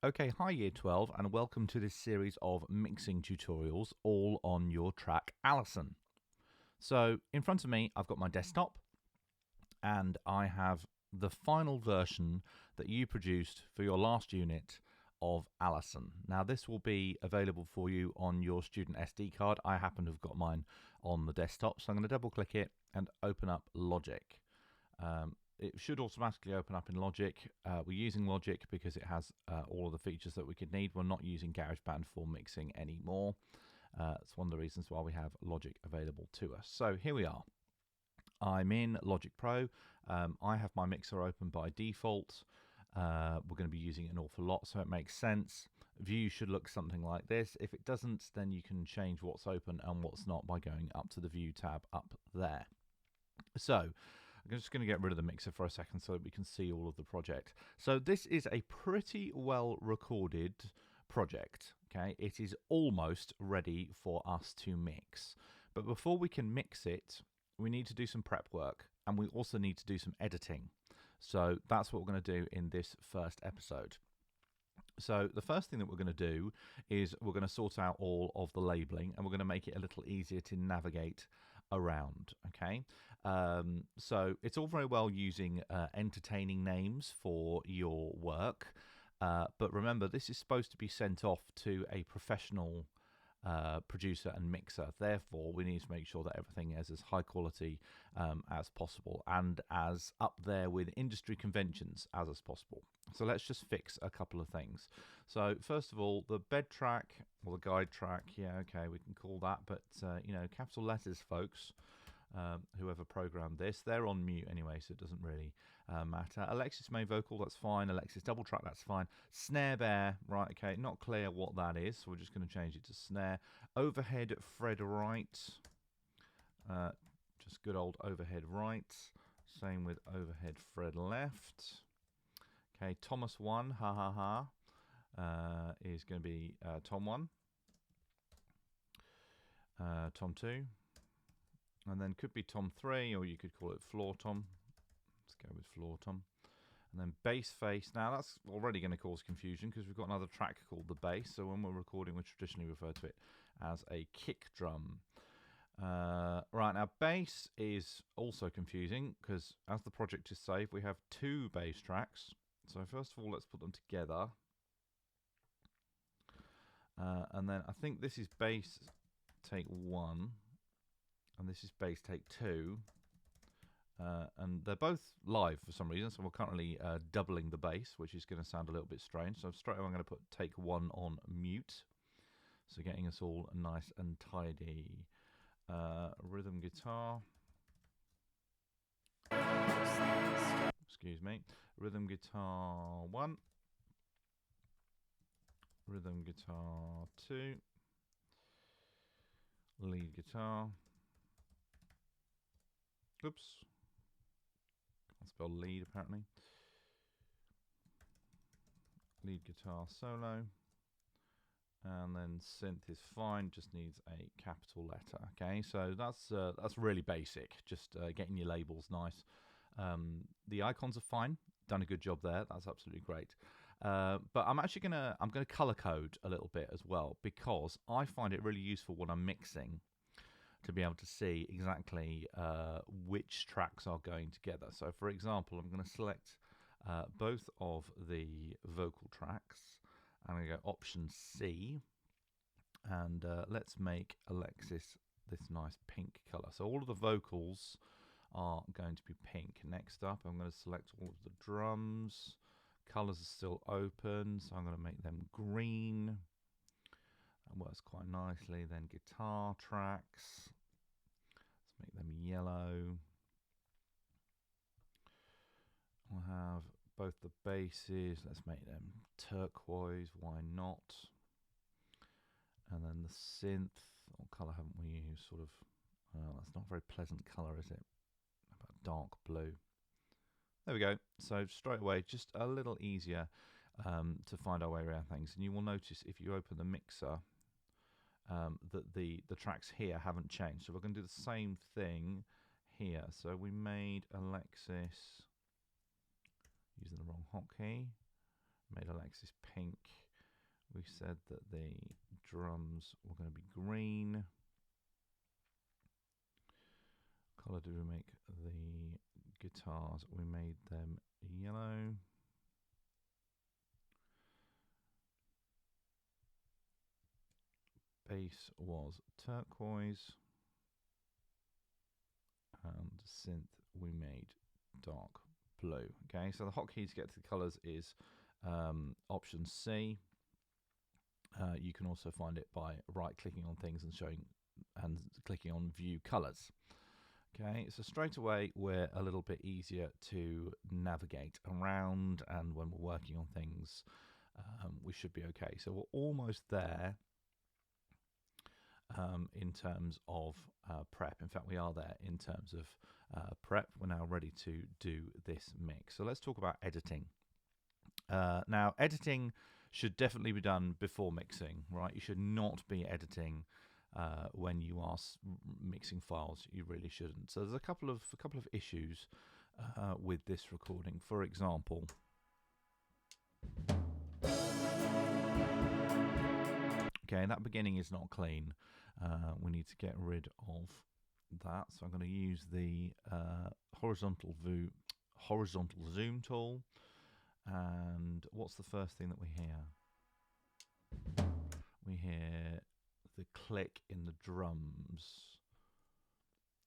Okay, hi Year 12 and welcome to this series of mixing tutorials all on your track Allison. So in front of me I've got my desktop and I have the final version that you produced for your last unit of Allison. Now this will be available for you on your student SD card. I happen to have got mine on the desktop, so I'm going to double click it and open up Logic. It should automatically open up in Logic. We're using Logic because it has all of the features that we could need. We're not using GarageBand for mixing anymore. It's one of the reasons why we have Logic available to us. So here we are. I'm in Logic Pro. I have my mixer open by default. We're going to be using it an awful lot, so it makes sense. View should look something like this. If it doesn't, then you can change what's open and what's not by going up to the View tab up there. So I'm just going to get rid of the mixer for a second so that we can see all of the project. So this is a pretty well recorded project. Okay, it is almost ready for us to mix. But before we can mix it, we need to do some prep work and we also need to do some editing. So that's what we're going to do in this first episode. So the first thing that we're going to do is we're going to sort out all of the labeling and we're going to make it a little easier to navigate around. Okay, so it's all very well using entertaining names for your work, but remember this is supposed to be sent off to a professional producer and mixer. Therefore, we need to make sure that everything is as high quality as possible and as up there with industry conventions as possible. So let's just fix a couple of things. So first of all, the bed track or the guide track, yeah, okay, we can call that, but you know, capital letters, folks. Whoever programmed this, they're on mute anyway, so it doesn't really matter. Alexis main vocal, that's fine. Alexis double track, that's fine. Snare bear, right, okay, not clear what that is, so we're just going to change it to snare. Overhead Fred right, just good old overhead right. Same with overhead Fred left. Okay, Thomas 1, ha ha ha, is going to be Tom 1, Tom 2. And then could be Tom 3, or you could call it Floor Tom. Let's go with Floor Tom. And then bass face. Now that's already going to cause confusion because we've got another track called the bass. So when we're recording, we traditionally refer to it as a kick drum. Right, now bass is also confusing because as the project is saved, we have two bass tracks. So first of all, let's put them together. And then I think this is bass take 1. And this is bass take 2, and they're both live for some reason, so we're currently doubling the bass, which is going to sound a little bit strange. So straight away I'm going to put take 1 on mute, so getting us all nice and tidy. Rhythm guitar, excuse me, rhythm guitar 1, rhythm guitar 2, lead guitar, oops, can't spell lead apparently, lead guitar solo, and then synth is fine, just needs a capital letter. Okay, so that's really basic, just getting your labels nice. The icons are fine, done a good job there, that's absolutely great. But I'm gonna color code a little bit as well because I find it really useful when I'm mixing to be able to see exactly which tracks are going together. So for example, I'm going to select both of the vocal tracks. I'm going to go option C and let's make Alexis this nice pink color. So all of the vocals are going to be pink. Next up, I'm going to select all of the drums. Colors are still open, so I'm going to make them green. That works quite nicely. Then guitar tracks, let's make them yellow. We'll have both the basses, let's make them turquoise, why not? And then the synth, what colour haven't we used? Sort of, well, that's not a very pleasant colour, is it? How about dark blue? There we go. So straight away, just a little easier to find our way around things. And you will notice if you open the mixer that the tracks here haven't changed. So we're going to do the same thing here. So we made Alexis using the wrong hotkey. Made Alexis pink. We said that the drums were going to be green. Colour did we make the guitars? We made them yellow. Bass was turquoise. And synth we made dark blue. Okay, so the hotkey to get to the colours is option C. You can also find it by right-clicking on things and clicking on View Colours. Okay, so straight away we're a little bit easier to navigate around, and when we're working on things, we should be okay. So we're almost there in terms of prep. In fact, we are there in terms of prep. We're now ready to do this mix. So let's talk about editing. Now, editing should definitely be done before mixing, right? You should not be editing when you are mixing files. You really shouldn't. So there's a couple of issues with this recording. For example, okay, that beginning is not clean. We need to get rid of that. So I'm going to use the horizontal zoom tool. And what's the first thing that we hear? We hear the click in the drums.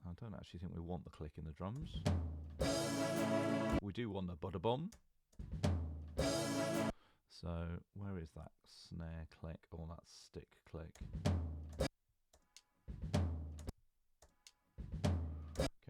I don't actually think we want the click in the drums. We do want the bada-bomb. So where is that snare click or that stick click?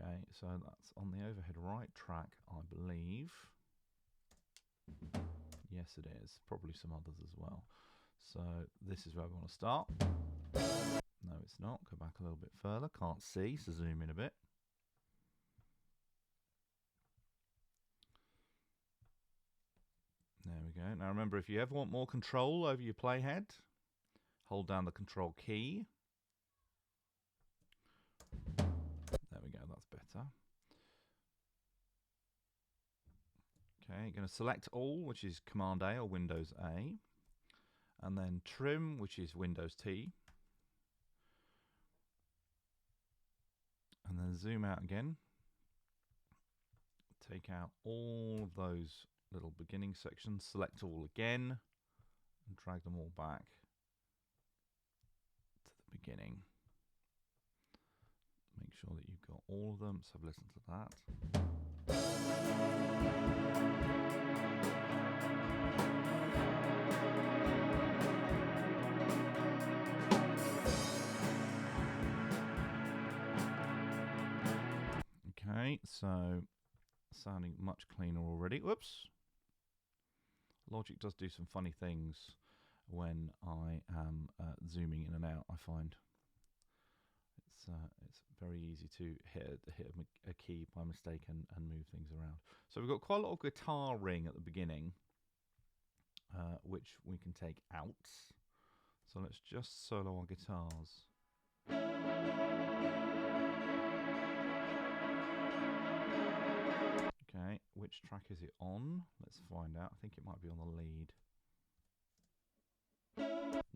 Okay, so that's on the overhead right track, I believe. Yes, it is. Probably some others as well. So this is where we want to start. No, it's not. Go back a little bit further. Can't see, so zoom in a bit. There we go. Now remember, if you ever want more control over your playhead, hold down the control key. There we go, that's better. Okay, going to select all, which is Command A or Windows A. And then trim, which is Windows T. And then zoom out again. Take out all of those little beginning sections, select all again, and drag them all back to the beginning. Make sure that you've got all of them. Let's have a listen to that. Okay, so sounding much cleaner already. Whoops. Logic does do some funny things when I am zooming in and out, I find. It's very easy to hit a key by mistake and move things around. So we've got quite a lot of guitar ring at the beginning, which we can take out. So let's just solo our guitars. Okay, which track is it on? Let's find out. I think it might be on the lead.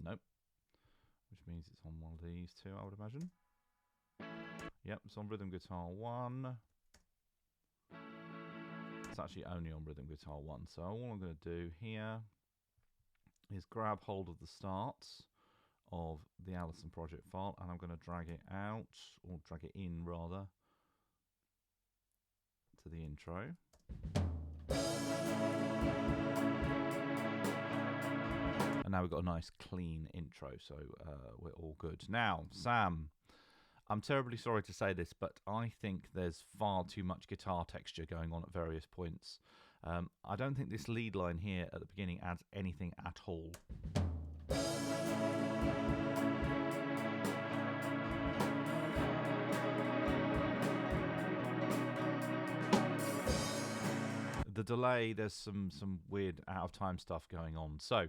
Nope. Which means it's on one of these two, I would imagine. Yep, it's on Rhythm Guitar 1. It's actually only on Rhythm Guitar 1. So all I'm going to do here is grab hold of the starts of the Allison project file, and I'm going to drag it out, or drag it in rather, to the intro. And now we've got a nice clean intro, so we're all good. Now, Sam, I'm terribly sorry to say this, but I think there's far too much guitar texture going on at various points. I don't think this lead line here at the beginning adds anything at all. The delay, there's some weird out of time stuff going on. So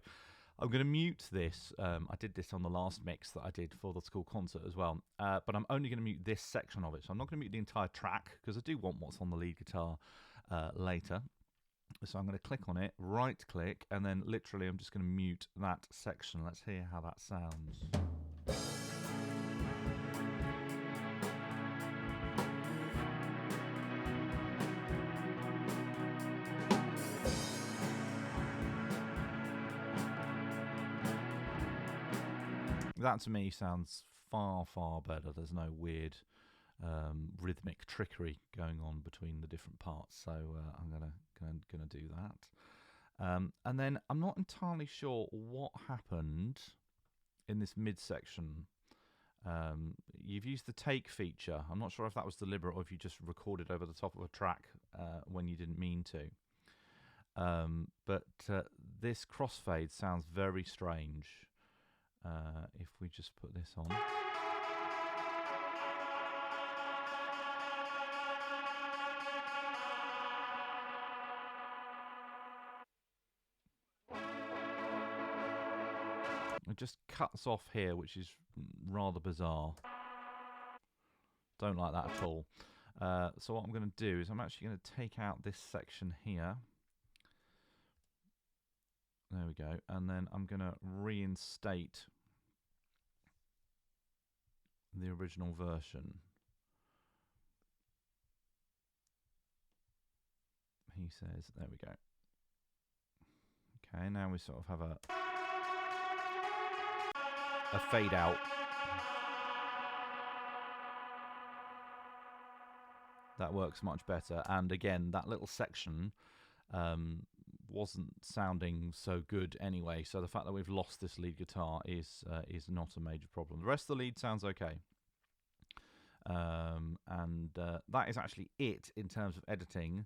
I'm going to mute this. I did this on the last mix that I did for the school concert as well. But I'm only going to mute this section of it. So I'm not going to mute the entire track because I do want what's on the lead guitar later. So I'm going to click on it, right click, and then literally I'm just going to mute that section. Let's hear how that sounds. That to me sounds far, far better. There's no weird rhythmic trickery going on between the different parts. So I'm gonna do that. And then I'm not entirely sure what happened in this midsection. You've used the take feature. I'm not sure if that was deliberate or if you just recorded over the top of a track when you didn't mean to. But this crossfade sounds very strange. If we just put this on. It just cuts off here, which is rather bizarre. Don't like that at all. So what I'm going to do is I'm actually going to take out this section here. There we go. And then I'm going to reinstate the original version. He says, there we go. Okay, now we sort of have a fade out. That works much better. And again, that little section wasn't sounding so good anyway. So the fact that we've lost this lead guitar is not a major problem. The rest of the lead sounds okay. And that is actually it in terms of editing,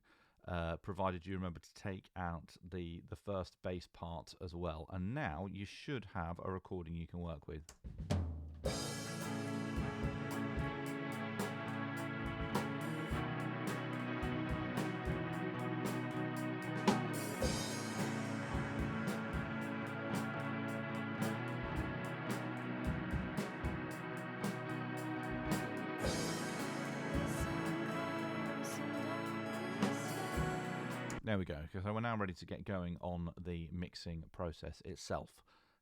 provided you remember to take out the first bass part as well. And now you should have a recording you can work with. There we go, so we're now ready to get going on the mixing process itself.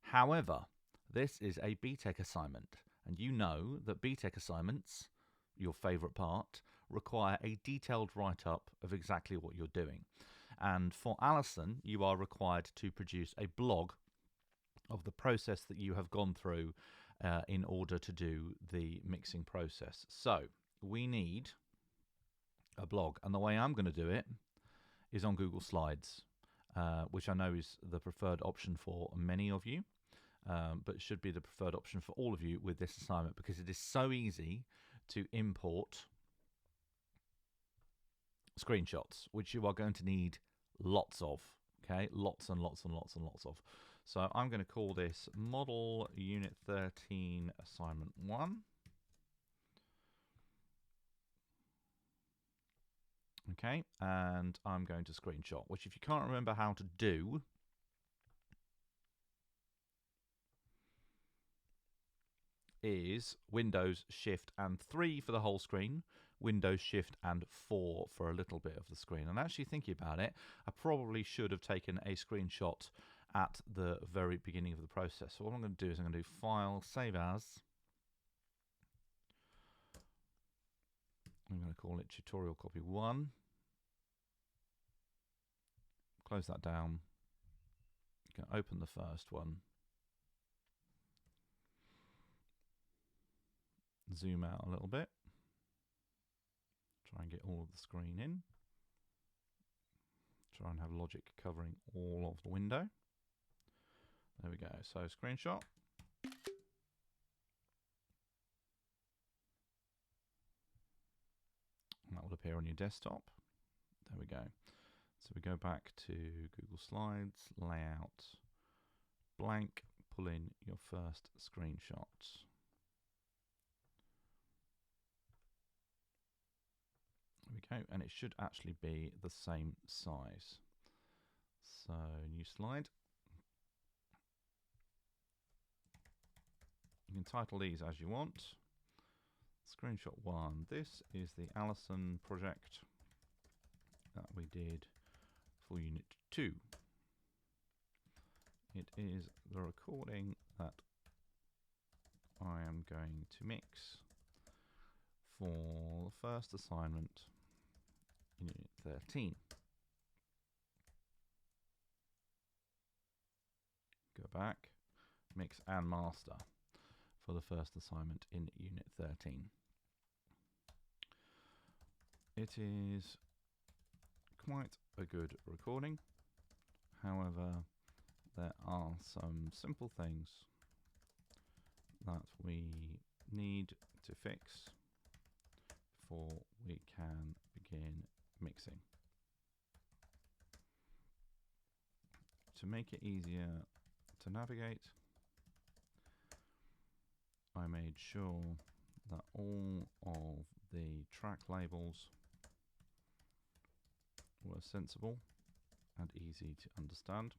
However, this is a BTEC assignment, and you know that BTEC assignments, your favourite part, require a detailed write-up of exactly what you're doing. And for Alison, you are required to produce a blog of the process that you have gone through in order to do the mixing process. So we need a blog, and the way I'm going to do it is on Google Slides, which I know is the preferred option for many of you, but should be the preferred option for all of you with this assignment, because it is so easy to import screenshots, which you are going to need lots of, okay? Lots and lots and lots and lots of. So I'm going to call this Model Unit 13 Assignment 1. Okay, and I'm going to screenshot, which if you can't remember how to do, is Windows Shift and 3 for the whole screen, Windows Shift and 4 for a little bit of the screen. And actually thinking about it, I probably should have taken a screenshot at the very beginning of the process. So what I'm going to do is I'm going to do File, Save As. I'm going to call it Tutorial Copy 1. Close that down. You can open the first one. Zoom out a little bit. Try and get all of the screen in. Try and have Logic covering all of the window. There we go. So screenshot. And that will appear on your desktop. There we go. So we go back to Google Slides, Layout, Blank, pull in your first screenshot. There we go, and it should actually be the same size. So new slide. You can title these as you want. Screenshot 1. This is the Alison project that we did for Unit 2. It is the recording that I am going to mix for the first assignment in Unit 13. Go back, mix and master for the first assignment in Unit 13. It is quite a good recording. However, there are some simple things that we need to fix before we can begin mixing. To make it easier to navigate, I made sure that all of the track labels were sensible and easy to understand,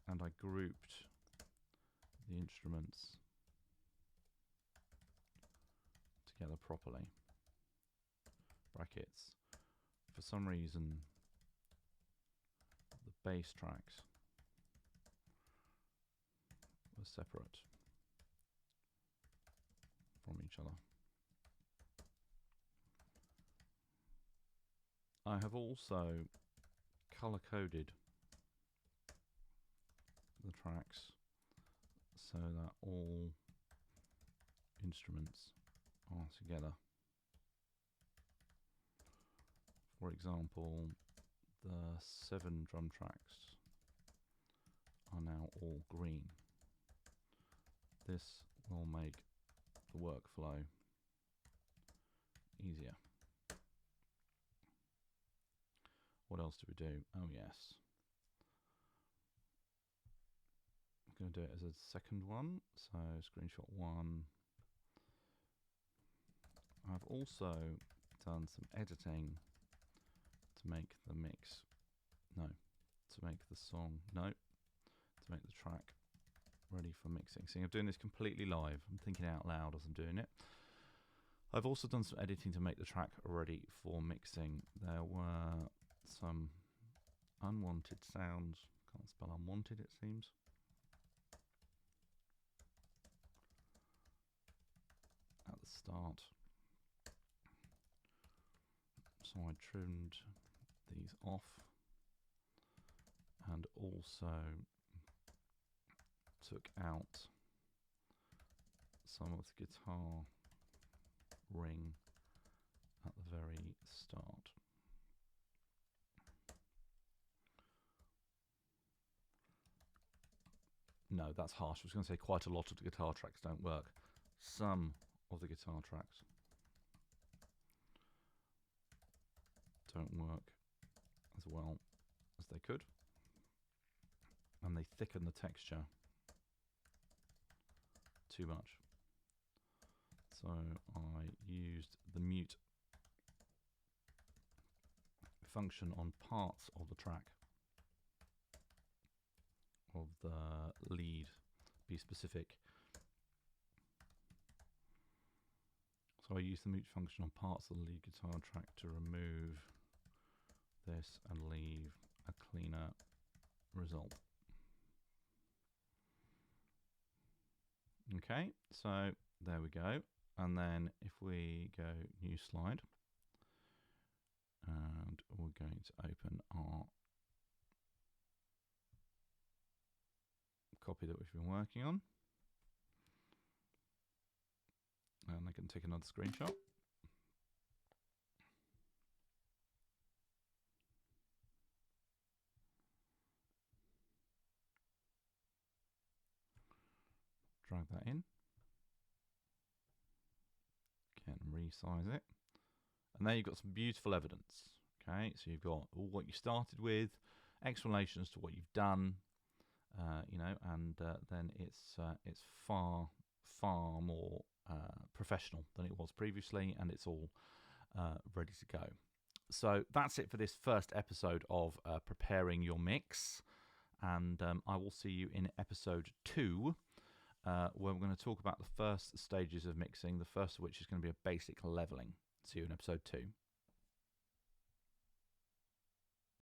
and I grouped the instruments together properly. Brackets. For some reason, the bass tracks were separate from each other. I have also color-coded the tracks so that all instruments are together. For example, the 7 drum tracks are now all green. This will make the workflow easier. What else do we do? Oh yes. I'm going to do it as a second one. So screenshot 1. I've also done some editing to make the mix. No. To make the song. No. To make the track ready for mixing. See, I'm doing this completely live. I'm thinking out loud as I'm doing it. I've also done some editing to make the track ready for mixing. There were some unwanted sounds. Can't spell unwanted, it seems. At the start. So I trimmed these off and also took out some of the guitar ring at the very start. No, that's harsh. I was going to say quite a lot of the guitar tracks don't work. Some of the guitar tracks don't work as well as they could, and they thicken the texture too much. So I used the mute function on parts of the track, of the lead, be specific. So I used the mute function on parts of the lead guitar track to remove this and leave a cleaner result. Okay, so there we go. And then if we go new slide, and we're going to open our copy that we've been working on. And I can take another screenshot. Drag that in. Again, resize it. And there you've got some beautiful evidence. Okay, so you've got all what you started with, explanations to what you've done, you know, and then it's far more professional than it was previously, and it's all ready to go. So that's it for this first episode of preparing your mix, and I will see you in episode 2, where we're going to talk about the first stages of mixing, the first of which is going to be a basic leveling. See you in episode 2.